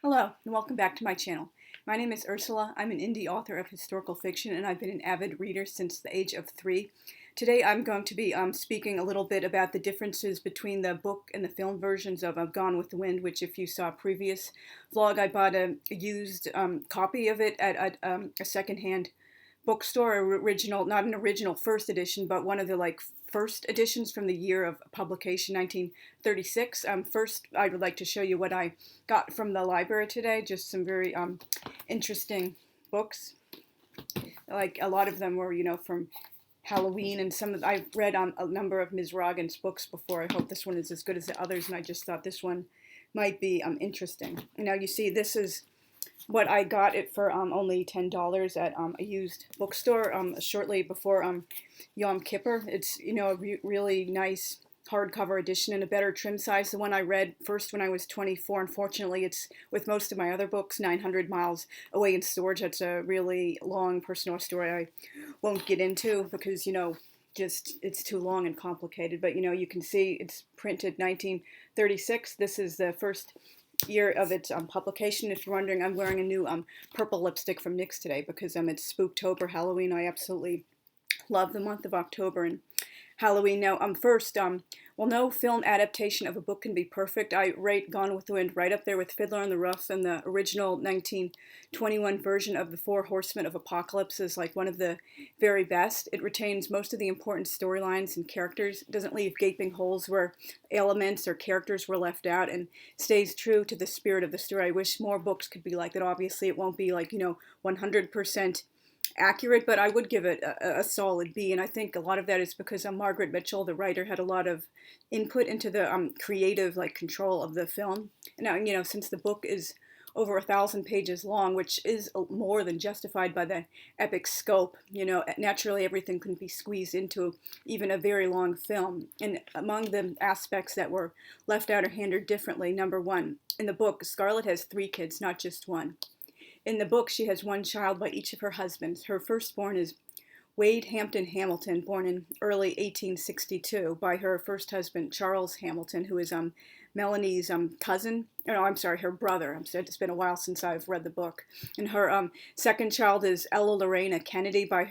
Hello, and welcome back to my channel. My name is Ursula. I'm an indie author of historical fiction, and I've been an avid reader since the age of 3. Today I'm going to be speaking a little bit about the differences between the book and the film versions of Gone with the Wind, which if you saw a previous vlog, I bought a used copy of it at a secondhand bookstore, original, not an original first edition, but one of the first editions from the year of publication, 1936. First, I would like to show you what I got from the library today. Just some very interesting books. Like a lot of them were, from Halloween, and I've read a number of Ms. Rogan's books before. I hope this one is as good as the others, and I just thought this one might be interesting. Now you see, this is what I got it for only $10 at a used bookstore shortly before Yom Kippur. It's a really nice hardcover edition in a better trim size. The one I read first when I was 24. Unfortunately, it's with most of my other books 900 miles away in storage. That's a really long personal story I won't get into because just it's too long and complicated. But you can see it's printed 1936. This is the first year of its publication. If you're wondering, I'm wearing a new purple lipstick from NYX today because it's Spooktober, Halloween. I absolutely love the month of October and Halloween. Now, first, well, no film adaptation of a book can be perfect. I rate Gone with the Wind right up there with Fiddler on the Roof, and the original 1921 version of The Four Horsemen of Apocalypse is like one of the very best. It retains most of the important storylines and characters, doesn't leave gaping holes where elements or characters were left out, and stays true to the spirit of the story. I wish more books could be like that. Obviously, it won't be 100% accurate, but I would give it a solid B, and I think a lot of that is because Margaret Mitchell, the writer, had a lot of input into the creative control of the film. Now, since the book is over 1,000 pages long, which is more than justified by the epic scope, naturally everything couldn't be squeezed into even a very long film. And among the aspects that were left out or handled differently, number one, in the book, Scarlett has 3 kids, not just one. In the book, she has 1 child by each of her husbands. Her firstborn is Wade Hampton Hamilton, born in early 1862 by her first husband, Charles Hamilton, who is Melanie's cousin. No, I'm sorry, her brother. It's been a while since I've read the book. And her second child is Ella Lorena Kennedy by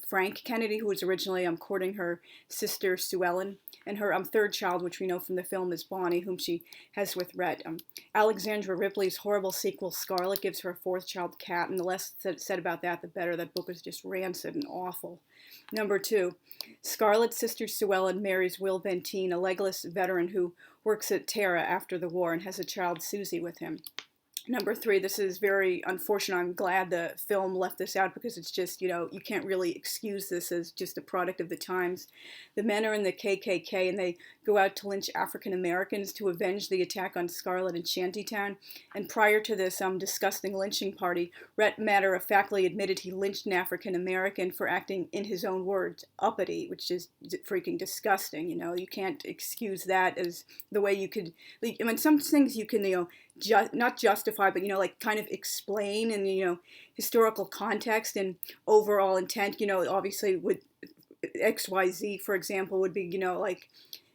Frank Kennedy, who was originally courting her sister Suellen. And her third child, which we know from the film, is Bonnie, whom she has with Rhett. Alexandra Ripley's horrible sequel, Scarlett, gives her a 4th child, Kat, and the less said about that, the better. That book is just rancid and awful. Number 2, Scarlett's sister Suellen marries Will Benteen, a legless veteran who works at Tara after the war and has a child, Susie, with him. Number 3, this is very unfortunate. I'm glad the film left this out because it's just, you can't really excuse this as just a product of the times. The men are in the KKK and they go out to lynch African Americans to avenge the attack on Scarlett in Shantytown. And prior to this disgusting lynching party, Rhett matter-of-factly admitted he lynched an African American for acting, in his own words, uppity, which is freaking disgusting. You can't excuse that as the way you could. I mean, some things you can, not justify, but kind of explain in historical context and overall intent. Obviously with XYZ, for example, would be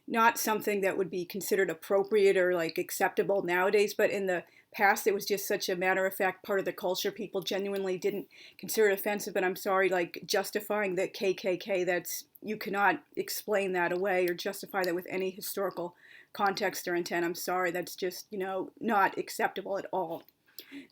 not something that would be considered appropriate or acceptable nowadays, but in the past it was just such a matter-of-fact part of the culture. People genuinely didn't consider it offensive. But I'm sorry, justifying the KKK, you cannot explain that away or justify that with any historical context or intent. I'm sorry, that's just not acceptable at all.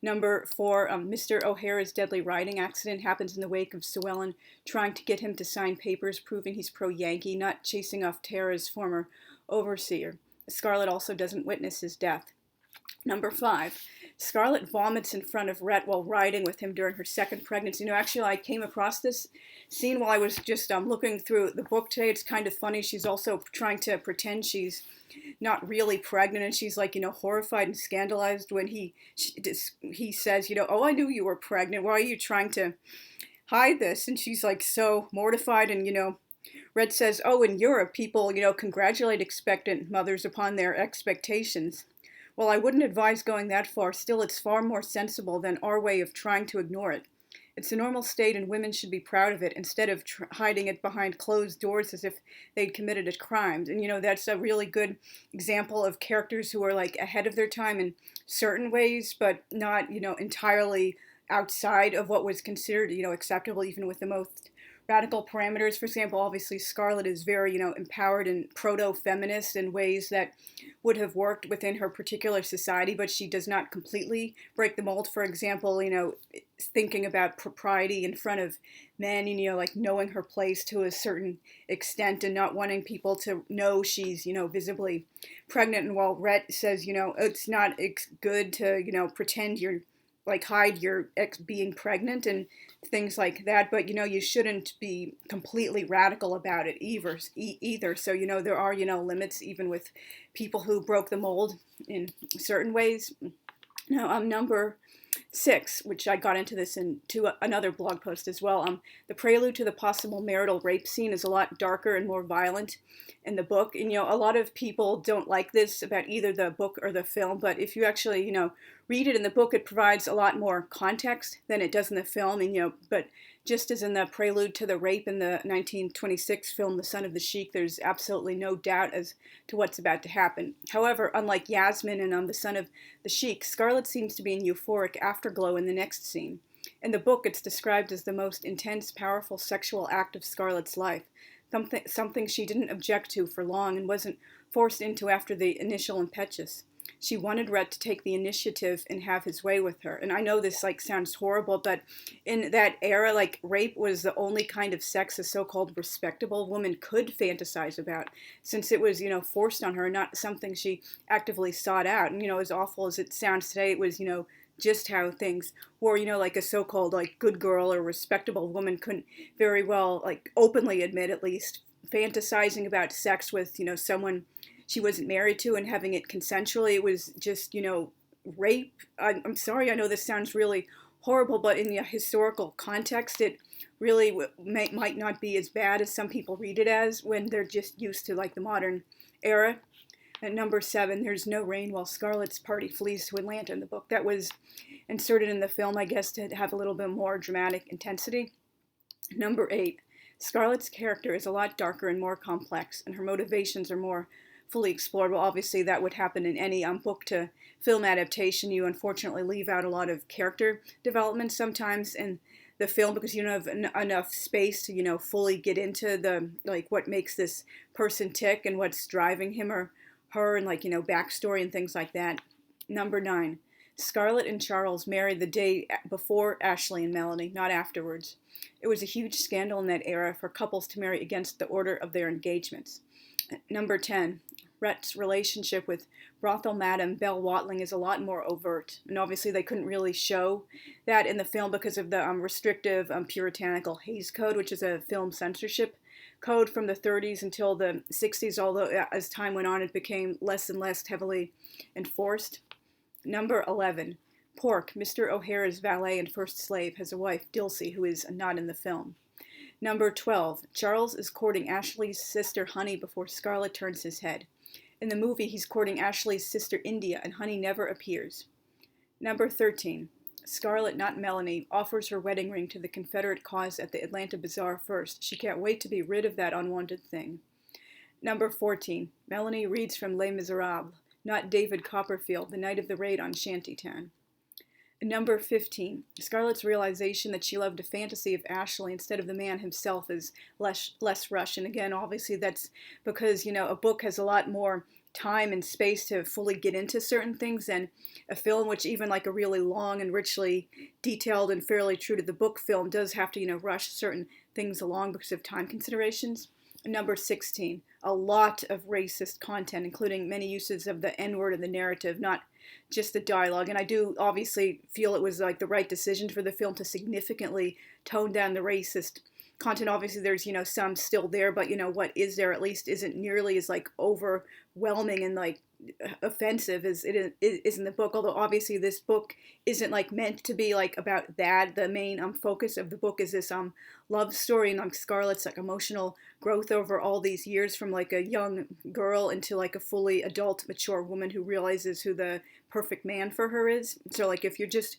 Number 4, Mr. O'Hara's deadly riding accident happens in the wake of Suellen trying to get him to sign papers proving he's pro-Yankee, not chasing off Tara's former overseer. Scarlett also doesn't witness his death. Number 5, Scarlett vomits in front of Rhett while riding with him during her 2nd pregnancy. Actually, I came across this scene while I was just looking through the book today. It's kind of funny. She's also trying to pretend she's not really pregnant, and she's horrified and scandalized when he says, oh, I knew you were pregnant. Why are you trying to hide this? And she's so mortified, and Rhett says, oh, in Europe, people, congratulate expectant mothers upon their expectations. Well, I wouldn't advise going that far. Still, it's far more sensible than our way of trying to ignore it. It's a normal state and women should be proud of it instead of hiding it behind closed doors as if they'd committed a crime. And, that's a really good example of characters who are like ahead of their time in certain ways, but not, entirely outside of what was considered, acceptable even with the most radical parameters. For example, obviously Scarlett is very, empowered and proto-feminist in ways that would have worked within her particular society, but she does not completely break the mold. For example, thinking about propriety in front of men, like knowing her place to a certain extent and not wanting people to know she's, visibly pregnant. And while Rhett says, it's not good to, pretend you're like hide your ex being pregnant and things like that, but you shouldn't be completely radical about it either. So there are limits even with people who broke the mold in certain ways. Now number 6, which I got into this into another blog post as well. The prelude to the possible marital rape scene is a lot darker and more violent in the book. And, a lot of people don't like this about either the book or the film, but if you actually, read it in the book, it provides a lot more context than it does in the film. And, but just as in the prelude to the rape in the 1926 film, The Son of the Sheik, there's absolutely no doubt as to what's about to happen. However, unlike Yasmin and The Son of the Sheik, Scarlett seems to be in euphoric afterglow in the next scene. In the book, it's described as the most intense, powerful sexual act of Scarlett's life, something she didn't object to for long and wasn't forced into after the initial impetus. She wanted Rhett to take the initiative and have his way with her. And I know this sounds horrible, but in that era, rape was the only kind of sex a so-called respectable woman could fantasize about, since it was, forced on her, not something she actively sought out. And, as awful as it sounds today, it was, just how things were, like a so-called good girl or respectable woman couldn't very well openly admit, at least, fantasizing about sex with, someone she wasn't married to and having it consensually. It was just, rape. I'm sorry, I know this sounds really horrible, but in the historical context, it really might not be as bad as some people read it as when they're just used to the modern era. At number 7, there's no rain while Scarlett's party flees to Atlanta in the book. That was inserted in the film, I guess, to have a little bit more dramatic intensity. Number 8, Scarlett's character is a lot darker and more complex, and her motivations are more fully explored. Well, obviously that would happen in any book to film adaptation. You unfortunately leave out a lot of character development sometimes in the film because you don't have enough space to, fully get into the, what makes this person tick and what's driving him or her and, backstory and things like that. Number 9, Scarlett and Charles married the day before Ashley and Melanie, not afterwards. It was a huge scandal in that era for couples to marry against the order of their engagements. Number 10, Rhett's relationship with brothel madam Belle Watling is a lot more overt. And obviously they couldn't really show that in the film because of the restrictive puritanical Hays Code, which is a film censorship code from the 30s until the 60s, although as time went on it became less and less heavily enforced. Number 11, Pork, Mr. O'Hara's valet and first slave, has a wife, Dilsey, who is not in the film. Number 12, Charles is courting Ashley's sister Honey before Scarlett turns his head. In the movie, he's courting Ashley's sister India, and Honey never appears. Number 13, Scarlett, not Melanie, offers her wedding ring to the Confederate cause at the Atlanta Bazaar first. She can't wait to be rid of that unwanted thing. Number 14, Melanie reads from Les Miserables, not David Copperfield, the night of the raid on Shantytown. Number 15, Scarlett's realization that she loved a fantasy of Ashley instead of the man himself is less rushed. And again, obviously that's because, a book has a lot more time and space to fully get into certain things than a film, which even a really long and richly detailed and fairly true to the book film does have to, rush certain things along because of time considerations. Number 16, a lot of racist content, including many uses of the N-word in the narrative, not just the dialogue. And I do obviously feel it was the right decision for the film to significantly tone down the racist content. Obviously there's, some still there, but what is there at least isn't nearly as overwhelming and offensive as is in the book. Although obviously this book isn't like meant to be like about that. The main focus of the book is this love story and Scarlett's like emotional growth over all these years from like a young girl into like a fully adult, mature woman who realizes who the perfect man for her is. So like if you're just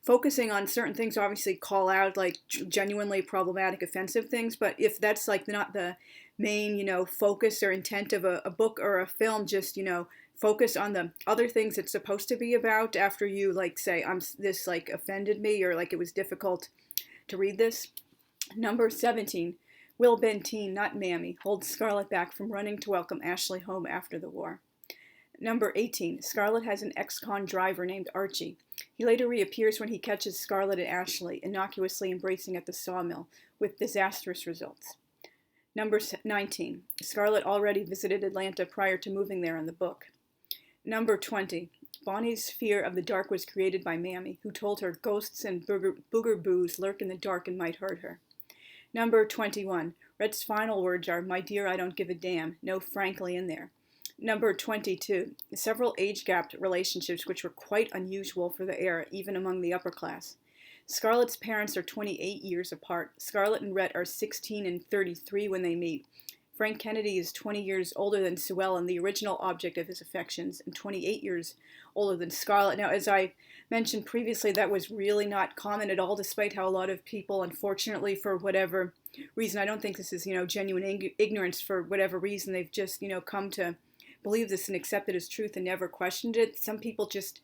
focusing on certain things, obviously call out like genuinely problematic, offensive things. But if that's like not the main, focus or intent of a book or a film, just, focus on the other things it's supposed to be about after you like say this like offended me or like it was difficult to read this. Number 17, Will Benteen, not Mammy, holds Scarlett back from running to welcome Ashley home after the war. Number 18, Scarlett has an ex-con driver named Archie. He later reappears when he catches Scarlett and Ashley innocuously embracing at the sawmill, with disastrous results. Number 19, Scarlett already visited Atlanta prior to moving there in the book. Number 20, Bonnie's fear of the dark was created by Mammy, who told her ghosts and booger boos lurk in the dark and might hurt her. Number 21, Rhett's final words are, "My dear, I don't give a damn, no frankly in there." Number 22, several age-gapped relationships which were quite unusual for the era, even among the upper class. Scarlett's parents are 28 years apart. Scarlett and Rhett are 16 and 33 when they meet. Frank Kennedy is 20 years older than Suellen, the original object of his affections, and 28 years older than Scarlett. Now, as I mentioned previously, that was really not common at all, despite how a lot of people, unfortunately, for whatever reason, I don't think this is, genuine ignorance for whatever reason, they've just, come to believe this and accept it as truth and never questioned it. Some people just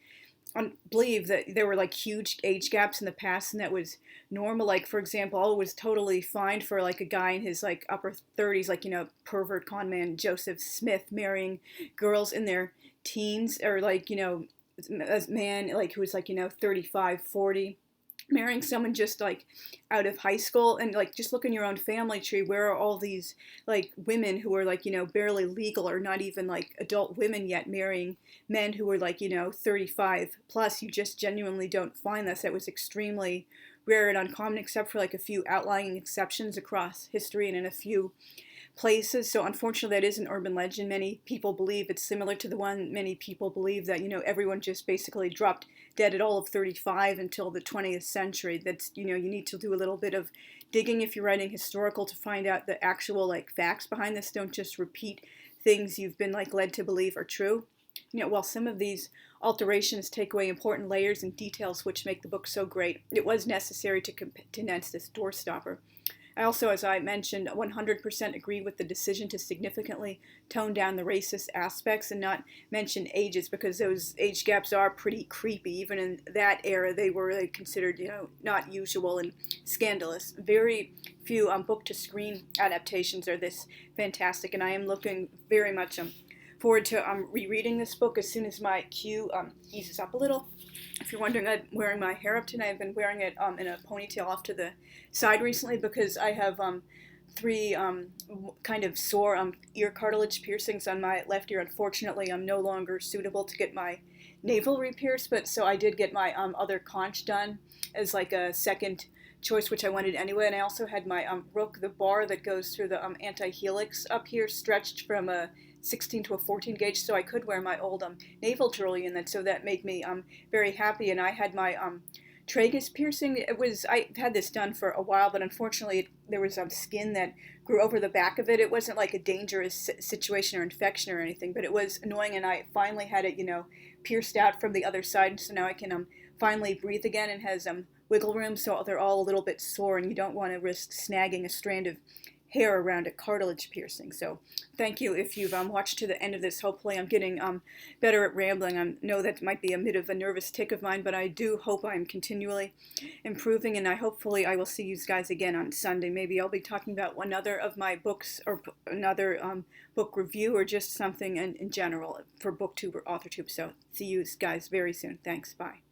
believe that there were like huge age gaps in the past and that was normal. Like, for example, it was totally fine for like a guy in his like upper 30s, like, pervert con man Joseph Smith marrying girls in their teens, or like, a man like who was like, 35, 40, marrying someone just like out of high school. And like just look in your own family tree, where are all these like women who are like barely legal or not even like adult women yet marrying men who were like 35 plus? You just genuinely don't find this. That was extremely rare and uncommon, except for like a few outlying exceptions across history and in a few places. So unfortunately, that is an urban legend. Many people believe it's similar to the one many people believe that, everyone just basically dropped dead at all of 35 until the 20th century. That's, you need to do a little bit of digging if you're writing historical to find out the actual like facts behind this. Don't just repeat things you've been like led to believe are true. While some of these alterations take away important layers and details which make the book so great, it was necessary to condense this doorstopper. I also, as I mentioned, 100% agree with the decision to significantly tone down the racist aspects and not mention ages, because those age gaps are pretty creepy. Even in that era, they were considered, not usual and scandalous. Very few book-to-screen adaptations are this fantastic, and I am looking very much forward to rereading this book as soon as my queue eases up a little. If you're wondering, I'm wearing my hair up tonight. I've been wearing it in a ponytail off to the side recently because I have 3 kind of sore ear cartilage piercings on my left ear. Unfortunately, I'm no longer suitable to get my navel re-pierced, but so I did get my other conch done as like a second choice, which I wanted anyway. And I also had my rook, the bar that goes through the anti-helix up here, stretched from a 16 to a 14 gauge, so I could wear my old navel jewelry in that, so that made me very happy. And I had my tragus piercing. I've had this done for a while, but unfortunately there was skin that grew over the back of it. It wasn't like a dangerous situation or infection or anything, but it was annoying, and I finally had it pierced out from the other side, so now I can finally breathe again, and has wiggle room, so they're all a little bit sore, and you don't want to risk snagging a strand of hair around a cartilage piercing. So thank you if you've watched to the end of this. Hopefully I'm getting better at rambling. I know that might be a bit of a nervous tick of mine, but I do hope I'm continually improving, and hopefully I will see you guys again on Sunday. Maybe I'll be talking about another of my books, or another book review, or just something in general for BookTube or AuthorTube. So see you guys very soon. Thanks. Bye.